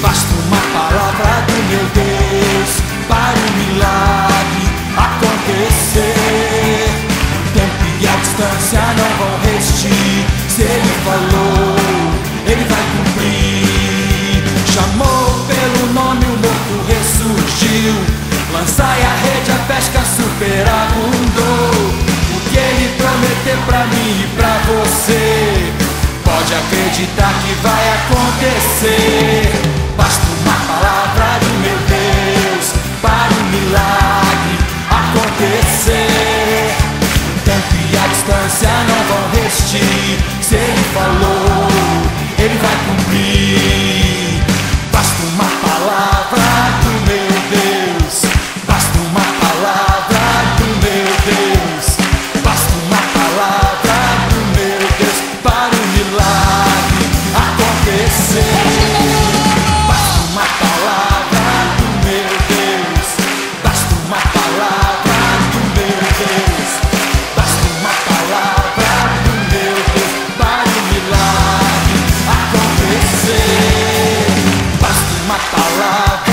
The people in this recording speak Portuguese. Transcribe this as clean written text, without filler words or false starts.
Basta uma palavra do meu Deus para o milagre acontecer. Tempo e a distância não vão resistir. Se Ele falou, Ele vai cumprir. Chamou pelo nome, o morto ressurgiu. Lançai a rede, a pesca superabundou. O que Ele prometeu pra mim e pra você, pode acreditar que vai acontecer. Basta uma palavra do meu Deus para o milagre acontecer. O tempo e a distância não vão resistir. Se Ele falou, Ele vai cumprir. Basta uma palavra do meu Deus. Basta uma palavra do meu Deus. Basta uma palavra do meu Deus para o milagre acontecer. Basta uma palavra do meu Deus. Basta uma palavra do meu Deus. Basta uma palavra do meu Deus para o milagre acontecer. Basta uma palavra